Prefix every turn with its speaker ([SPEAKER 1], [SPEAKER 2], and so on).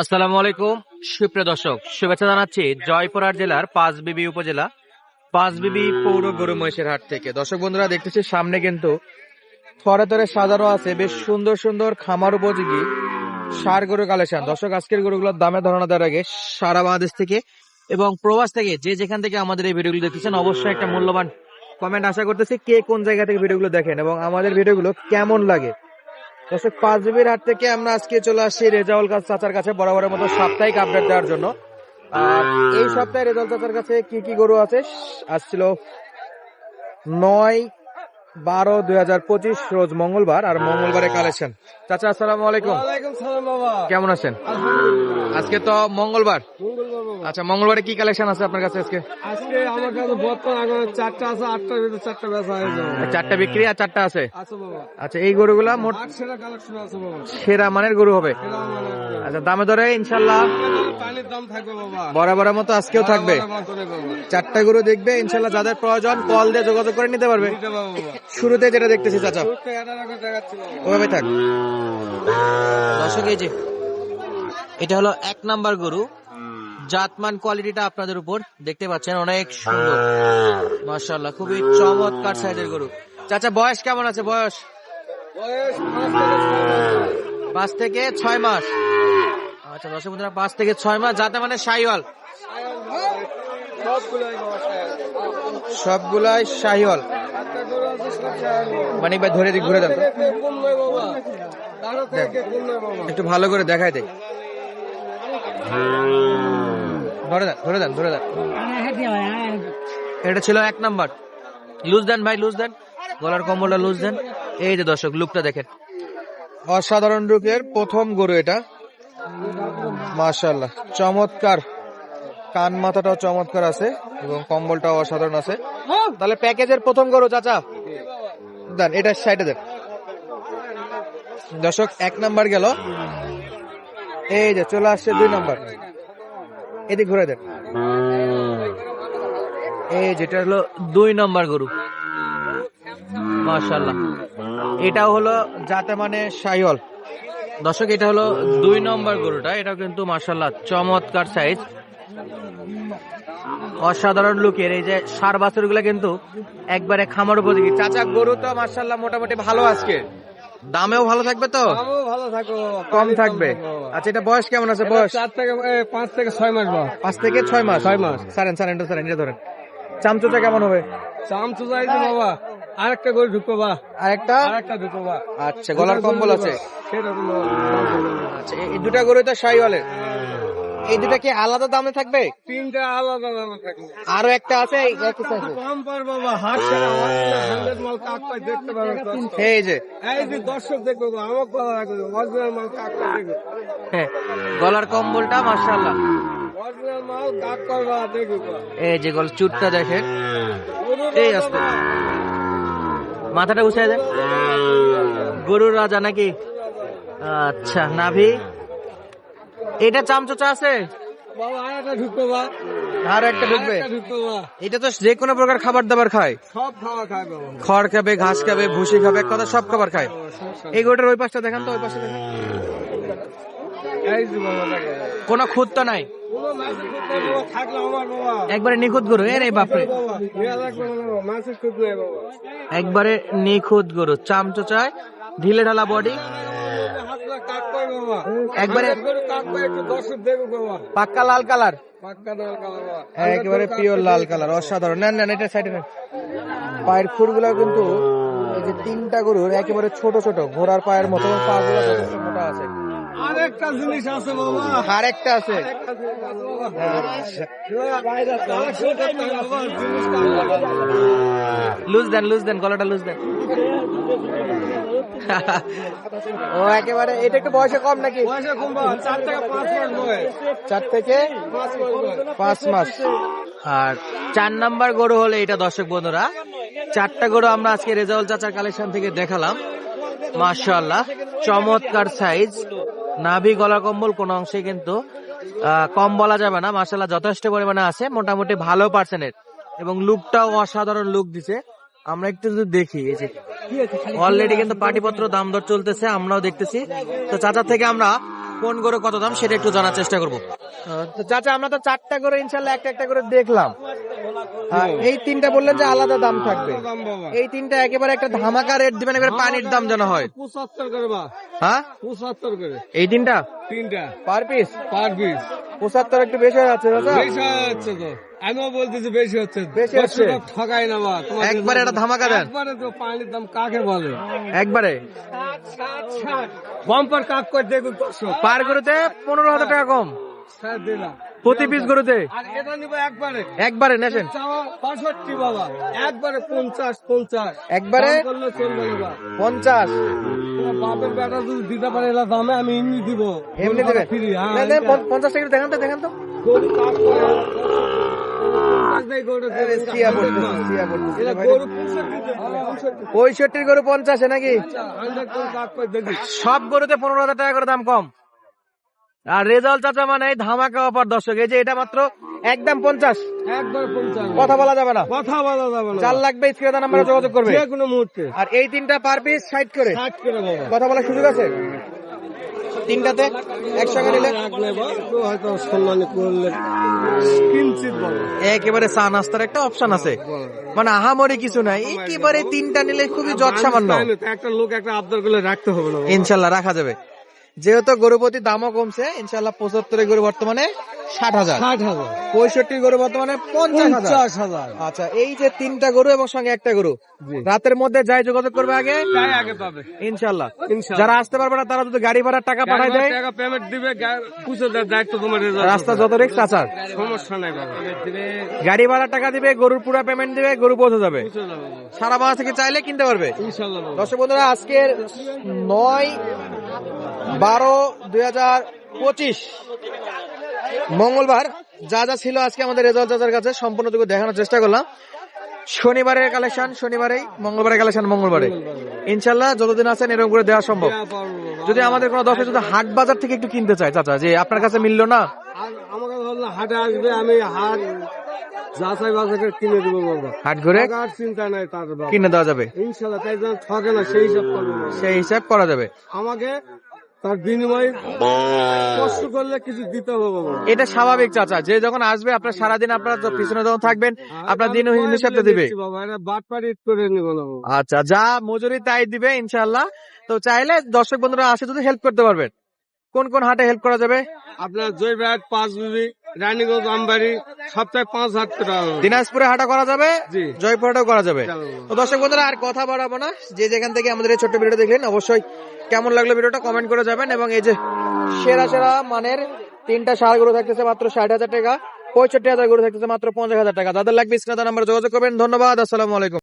[SPEAKER 1] আসসালামু আলাইকুম সুপ্রিয় দর্শক, শুভেচ্ছা জানাচ্ছি জয়পুরহাট জেলার পাঁচবিবি উপজেলা পাঁচবিবি পৌর গরু মহিষের হাট থেকে। দর্শক বন্ধুরা, দেখতেছি সামনে কিন্তু থরে থরে সাজানো আছে বেশ সুন্দর সুন্দর খামার উপযোগী ষাঁড় গরু কালেকশন। দর্শক, আজকের গরুগুলোর দামে ধারণা দেওয়ার আগে সারা বাংলাদেশ থেকে এবং প্রবাস থেকে যে যেখান থেকে আমাদের এই ভিডিওগুলো দেখতেছেন অবশ্যই একটা মূল্যবান কমেন্ট আশা করতেছি। কে কোন জায়গা থেকে ভিডিওগুলো দেখেন এবং আমাদের ভিডিওগুলো কেমন লাগে। দর্শক, পাঁচবিবির হাট থেকে আমরা আজকে চলে আসছি রেজাউল চাচার কাছে বরাবরের মতো সাপ্তাহিক আপডেট দেওয়ার জন্য। আর এই সপ্তাহে রেজাউল চাচার কাছে কি কি গরু আছে আসছিল 9/12/2025 রোজ মঙ্গলবার, আর মঙ্গলবারের কালেকশন। চাচা আসসালামু আলাইকুম।
[SPEAKER 2] ওয়ালাইকুম সালাম বাবা।
[SPEAKER 1] কেমন আছেন?
[SPEAKER 2] আলহামদুলিল্লাহ।
[SPEAKER 1] আজকে তো মঙ্গলবার।
[SPEAKER 2] মঙ্গলবার বাবা।
[SPEAKER 1] আচ্ছা, মঙ্গলবারে কি কালেকশন আছে আপনার কাছে আজকে?
[SPEAKER 2] আজকে আমার কাছে বর্তমান আগে 4টা আছে, 8টার ভিতরে 4টা বেচা হয়ে যাবে।
[SPEAKER 1] 4টা বিক্রি আর 4টা আছে।
[SPEAKER 2] আছে বাবা।
[SPEAKER 1] আচ্ছা, এই গরুগুলা মোট
[SPEAKER 2] 8 সেরা কালেকশন আছে বাবা।
[SPEAKER 1] সেরা মানের গরু হবে।
[SPEAKER 2] সেরা মানে
[SPEAKER 1] আচ্ছা, দামে ধরে ইনশাল্লাহ
[SPEAKER 2] পানির দাম থাকবে বাবা।
[SPEAKER 1] বরাবরের মতো আজকেও থাকবে।
[SPEAKER 2] বরাবর করে বাবা।
[SPEAKER 1] 4টা গরু দেখবে ইনশাল্লাহ, যাদের প্রয়োজন কল দিয়ে যোগাযোগ করে নিতে পারবে।
[SPEAKER 2] দিতে বাবা বাবা।
[SPEAKER 1] শুরুতে যেটা দেখতেছি চাচা
[SPEAKER 2] শুরুতে এটা রাখা দেখাচ্ছি বাবা।
[SPEAKER 1] ওভাবে থাক। দর্শক, এই যে এটা হলো 1 নাম্বার গরু। জাতমান কোয়ালিটিটা আপনাদের উপর দেখতে পাচ্ছেন, অনেক সুন্দর মাশাআল্লাহ, খুবই চমৎকার সাইজের গরু। চাচা, বয়স কেমন আছে? বয়স
[SPEAKER 2] বয়স
[SPEAKER 1] 5 থেকে 6 মাস। আচ্ছা দর্শক বন্ধুরা, 5 থেকে 6 মাস, যাতে মানে শাহিওয়াল,
[SPEAKER 2] সবগুলাই বাবা সাহেব।
[SPEAKER 1] সবগুলাই শাহিওয়াল।
[SPEAKER 2] একটা গরু আছে সব সাহেব।
[SPEAKER 1] মানে ভাই ধরে দিক, ঘুরে দেন তো।
[SPEAKER 2] কোন নয় বাবা। দাঁড়ো থেকে কোন নয় বাবা।
[SPEAKER 1] একটু ভালো করে দেখাই দেয়। ধরে দেন, ধরে দেন, ধরে দেন। এটা ছিল 1 নাম্বার। লুজ দেন ভাই, লুজ দেন, গলার কম্বলটা লুজ দেন। এই যে দর্শক, লুকটা দেখেন, অসাধারণ রূপের প্রথম গরু এটা মাশাআল্লাহ, চমৎকার। কান মাথাটাও চমৎকার আছে এবং কম্বলটাও অসাধারণ আছে। তাহলে প্যাকেজের প্রথম গরু চাচা দেন, এটা সাইডে দেন। দর্শক, 1 নাম্বার গেল। এই যে চলে আসছে 2 নাম্বার, এদিক ঘুরে দেন। এই যেটা হলো 2 নাম্বার গরু মাশাআল্লাহ, এটাও হলো যাতে মানে শাহিওয়াল। দর্শক, এটা হলো 2 নম্বর গরুটা, এটাও কিন্তু মাশাআল্লাহ চমৎকার সাইজ, অসাধারণ লুকের। এই যে ষাঁড় বাছুরগুলা কিন্তু একবারে খামার উপযোগী। চাচা, গরু তো মাশাআল্লাহ মোটামুটি ভালো, আজকে দামেও ভালো থাকবে তো?
[SPEAKER 2] দামও ভালো থাকবে বাবা।
[SPEAKER 1] কম থাকবে। আচ্ছা, এটা বয়স কেমন আছে? বয়স
[SPEAKER 2] 5 থেকে 6 মাস বাবা।
[SPEAKER 1] 5 থেকে 6 মাস।
[SPEAKER 2] 6 মাস।
[SPEAKER 1] সারেন সারেন, এটা সারেন, এটা ধরেন। চামচুটা কেমন হবে?
[SPEAKER 2] চামচু যাইছে বাবা। আরেকটা গরু ঢুকবো বা।
[SPEAKER 1] আরেকটা।
[SPEAKER 2] আরেকটা ঢুকবো বা।
[SPEAKER 1] আচ্ছা, গলার কম্বল আছে।
[SPEAKER 2] সেরকম
[SPEAKER 1] আচ্ছা, এই দুটা গরু তো শাহিওয়ালের। এই দুটা কি আলাদা দামে থাকবে?
[SPEAKER 2] 3টা আলাদা দামে থাকবে।
[SPEAKER 1] আরো একটা আছে এই একই সাইজে।
[SPEAKER 2] কম পার বাবা। হাট সেরা 100 মাল কাকটাই দেখতে পারবে।
[SPEAKER 1] এই যে
[SPEAKER 2] এই যে দর্শক দেখবে গো, আমার কথা রাখবে। অরিজিনাল মাল কাকটা দেখবে।
[SPEAKER 1] হ্যাঁ, গলার কম্বলটা মাশাআল্লাহ,
[SPEAKER 2] অরিজিনাল মাল কাক করবা দেখবে গো।
[SPEAKER 1] এই যে গল চুটটা দেখেন। এই আস্তে মাথাটা উঠায় দেন। গরুর রাজা নাকি? আচ্ছা, নাভি। এটা চামচোচা আছে,
[SPEAKER 2] বাবা আরেকটা ঢুকবো বা।
[SPEAKER 1] আর একটা ঢুকবে।
[SPEAKER 2] আরেকটা ঢুকবো বা।
[SPEAKER 1] এটা তো যে কোনো প্রকার খাবার দাবার খায়,
[SPEAKER 2] সব খাওয়া খায় বাবা।
[SPEAKER 1] খড় খাবে, ঘাস খাবে, ভুসি খাবে, এক কথা সব খাবার খায়। এই গরুটার ওই পাশটা দেখান তো, ওই পাশটা দেখান।
[SPEAKER 2] এই যে বাবা দেখে।
[SPEAKER 1] কোনো খুঁত তো নাই,
[SPEAKER 2] কোনো মাছের খুঁত নেই বাবা, থাকলে আমার বাবা।
[SPEAKER 1] একবারে নিখুঁত গরু। এ রে বাপরে,
[SPEAKER 2] বাবা, ইয়া লাগবে না বাবা, মাছের খুঁত নেই বাবা।
[SPEAKER 1] একবারে নিখুঁত গরু, চামচোচায়, ঢিলে ঢালা বডি,
[SPEAKER 2] হাতলা কাক কয় বাবা।
[SPEAKER 1] একবারে
[SPEAKER 2] হাতের গরু কাক কয়, একটু দর্শক দেখবে বাবা।
[SPEAKER 1] পাক্কা লাল কালার,
[SPEAKER 2] পাক্কা লাল কালার বাবা।
[SPEAKER 1] একেবারে পিওর লাল কালার, অসাধারণ। নেন নেন, এটা সাইডে নেন। পায়ের খুরগুলা কিন্তু এই যে 3টা গরুর একেবারে ছোট ছোট, ঘোড়ার পায়ের মতো, এবং পা গুলো যথেষ্ট মোটা আছে।
[SPEAKER 2] আরেকটা জিনিস আছে বাবা।
[SPEAKER 1] আর একটা আছে।
[SPEAKER 2] আরেকটা জিনিস আছে বাবা। বাইরে কালেকশন করতে হবে বাবা, জিনিসটা
[SPEAKER 1] লুজ দেন, লুজ দেন, গলাটা লুজ দেন। ও একেবারে, এটা একটু বয়সে কম নাকি?
[SPEAKER 2] পয়সা কম বাবা, 4 থেকে 5 মাস বয়স।
[SPEAKER 1] 4 থেকে
[SPEAKER 2] 5 মাস বয়স।
[SPEAKER 1] 5 মাস। আর 4 নাম্বার গরু হলে এটা। দর্শক বন্ধুরা, 4টা গরু আমরা আজকে রেজাউল চাচার কালেকশন থেকে দেখালাম। মাশাআল্লাহ, চমৎকার সাইজ, নাভি, গলা কম্বল কোন অংশে কিন্তু কম বলা যাবে না। মাশাআল্লাহ, যথেষ্ট পরিমাণে আছে, মোটামুটি ভালো পার্সেন্টের, এবং লুকটাও অসাধারণ লুক দিছে। আমরা একটু যদি দেখি, এই যে অলরেডি কিন্তু পাটিপত্র দাম দর চলতেছে, আমরাও দেখতেছি। তো চাচা থেকে আমরা কোন গরু কত দাম সেটা একটু জানার চেষ্টা করবো। তো চাচা আমরা তো 4টা করে ইনশাল্লাহ একটা একটা করে দেখলাম। এই 3টা বললেন যে আলাদা দাম থাকবে,
[SPEAKER 2] দাম বাবা
[SPEAKER 1] এই 3টা একেবারে একটা ধামাকা রেট দিবেন, একেবারে পানির দাম যেন হয়।
[SPEAKER 2] 75 করে বা
[SPEAKER 1] হ্যাঁ
[SPEAKER 2] 75 করে
[SPEAKER 1] এই 3টা
[SPEAKER 2] তিনটা
[SPEAKER 1] পার পিস
[SPEAKER 2] পার পিস
[SPEAKER 1] 75 একটু বেশি হয়ে যাচ্ছে চাচা।
[SPEAKER 2] বেশি হচ্ছে তো, আমিও বলতেছি বেশি হচ্ছে,
[SPEAKER 1] বেশি হচ্ছে।
[SPEAKER 2] ঠকাই না বা তোমাদের
[SPEAKER 1] একবারে একটা ধামাকা দেন,
[SPEAKER 2] একবারে তো পানির দাম কাকে বলে,
[SPEAKER 1] একবারে
[SPEAKER 2] বাম্পার কাক করে দেখুন দর্শক,
[SPEAKER 1] পার গরুতে 15,000 টাকা কম
[SPEAKER 2] স্যার দিলাম
[SPEAKER 1] প্রতি পিস গরুতে।
[SPEAKER 2] আর এটা নিব একবারে
[SPEAKER 1] একবারে নেছেন
[SPEAKER 2] চাওয়া 65 বাবা, একবারে 50
[SPEAKER 1] একবারে
[SPEAKER 2] দাম করলে চলবে না বা।
[SPEAKER 1] 50
[SPEAKER 2] তোমার বাপের বেটা যদি দিতে পারে এলা দামে আমি এমনি দিব,
[SPEAKER 1] এমনি দেবেন?
[SPEAKER 2] ফ্রি। হ্যাঁ
[SPEAKER 1] না, না, 50 টাকা দেখান তো, দেখান তো।
[SPEAKER 2] গরু কাক করে 50 দেয় গরু
[SPEAKER 1] আরে সিয়া পড়তেছে, সিয়া পড়তেছে
[SPEAKER 2] এটা
[SPEAKER 1] ভাই।
[SPEAKER 2] গরু 65
[SPEAKER 1] 65 গরু 50 নাকি?
[SPEAKER 2] 100 করে কাক করে দেখি
[SPEAKER 1] সব গরুতে 15,000 টাকা করে দাম কম। আর রেজাল্ট চাচা মানে এই ধামাকা অফার দর্শক, এই যে এটা মাত্র একদম 50,
[SPEAKER 2] একবারে 50
[SPEAKER 1] কথা বলা যাবে না।
[SPEAKER 2] কথা বলা যাবে না,
[SPEAKER 1] 4 লাগবে, স্ক্রিনে নাম্বারে যোগাযোগ করবে।
[SPEAKER 2] যে কোনো মুহূর্তে
[SPEAKER 1] আর এই 3টা পার পিস 60 করে
[SPEAKER 2] 60 করে বাবা।
[SPEAKER 1] কথা বলার সুযোগ আছে 3টাতে একসঙ্গে নিলে।
[SPEAKER 2] রাখলে বা তো হয়তো সম্মানী করলে কিঞ্চিত বাবা।
[SPEAKER 1] একেবারে চা নাস্তার একটা অপশন আছে, মানে আহামরি কিছু নাই, একেবারে 3টা নিলে খুবই যৎ সামান্য।
[SPEAKER 2] একটা লোক একটা আবদার করলে রাখতে হবে না বাবা।
[SPEAKER 1] ইনশাল্লাহ রাখা যাবে, যেহেতু গরুপতি দামও কমছে। ইনশাল্লাহ 75 গরু বর্তমানে 60,000,
[SPEAKER 2] 60,000
[SPEAKER 1] 65 গরু বর্তমানে 50,000।
[SPEAKER 2] 50,000
[SPEAKER 1] আচ্ছা, এই যে 3টা গরু এবং সঙ্গে একটা গরু
[SPEAKER 2] জি।
[SPEAKER 1] রাতের মধ্যে যাই যোগাযোগ করবে আগে
[SPEAKER 2] তাই আগে পাবে
[SPEAKER 1] ইনশাল্লাহ।
[SPEAKER 2] ইনশাআল্লাহ।
[SPEAKER 1] যারা আসতে পারবে না তারা যদি গাড়ি ভাড়ার টাকা পাঠায় দেয়,
[SPEAKER 2] টাকা পেমেন্ট দিবে, পুষে দেয়, দায়িত্ব তোমার
[SPEAKER 1] রাস্তা যত রিক্স আচার,
[SPEAKER 2] সমস্যা নাই বাবা,
[SPEAKER 1] গাড়ি ভাড়ার টাকা দিবে, গরুর পুরো পেমেন্ট দিবে, গরু পৌঁছে যাবে।
[SPEAKER 2] পুষে যাবে বাবা।
[SPEAKER 1] সারা বাংলা থেকে চাইলে কিনতে পারবে।
[SPEAKER 2] ইনশাআল্লাহ বাবা।
[SPEAKER 1] দর্শক বন্ধুরা, আজকের 9/12/2025 মঙ্গলবার যা যা ছিল আজকে আমাদের রেজাল্ট চাচার কাছে সম্পূর্ণটুকু দেখানোর চেষ্টা করলাম। শনিবারের কালেকশন শনিবারেই, মঙ্গলবারের কালেকশন মঙ্গলবারে। ইনশাল্লাহ যতদিন আছেন এরকম করে দেওয়া সম্ভব।
[SPEAKER 2] দেয়া পারবো বাবা।
[SPEAKER 1] যদি আমাদের কোনো দর্শক যদি হাট বাজার থেকে একটু কিনতে চায় চাচা, যে আপনার কাছে মিললো না,
[SPEAKER 2] আর আমাকে ধরলে হাটে আসবে, আমি হাট যাচাই বাছাই করে কিনে দেবো বাবা,
[SPEAKER 1] হাট ঘুরে
[SPEAKER 2] আর চিন্তা নাই তার বাবা।
[SPEAKER 1] কিনে দেওয়া যাবে,
[SPEAKER 2] ইনশাআল্লাহ, তাই যেন ঠকে না সেই হিসাব করবো বাবা।
[SPEAKER 1] সেই হিসাব করা যাবে।
[SPEAKER 2] আমাকে তার বিনিময়ে কষ্ট করলে কিছু দিতে হবে বাবা।
[SPEAKER 1] এটা স্বাভাবিক চাচা, যে যখন আসবে আপনার সারাদিন আপনার পিছনে যখন থাকবেন আপনার দিন হিসাবটা দিবে।
[SPEAKER 2] বাবা এটা বাটপাড়ি করে নিব না বাবা।
[SPEAKER 1] আচ্ছা, যা মজুরি তাই দিবে ইনশাল্লাহ। তো চাইলে দর্শক বন্ধুরা আসে যদি হেল্প করতে পারবেন। কোন কোন হাটে হেল্প করা যাবে?
[SPEAKER 2] আপনার জয়বাট, 5 বিবি, রানীগঞ্জ, আমবাড়ি, সপ্তাহে 5 হাট করে হবে।
[SPEAKER 1] দিনাজপুরে হাটা করা যাবে,
[SPEAKER 2] জি।
[SPEAKER 1] জয়পুর হাটাও করা যাবে।
[SPEAKER 2] চলো।
[SPEAKER 1] তো দর্শক বন্ধুরা আর কথা বাড়াবো না, যে যেখান থেকে আমাদের এই ছোট্ট ভিডিওটা দেখলেন অবশ্যই কেমন লাগলো ভিডিওটা কমেন্ট করে যাবেন। এবং এই যে সেরা সেরা মানের 3টা ষাঁড় গরু থাকতেছে মাত্র 60,000 টাকা, 65,000 গরু থাকতেছে মাত্র 50,000 টাকা। যাদের লাগবে স্ক্রিনে দেওয়া নাম্বারে যোগাযোগ করবেন। ধন্যবাদ, আসসালামু আলাইকুম।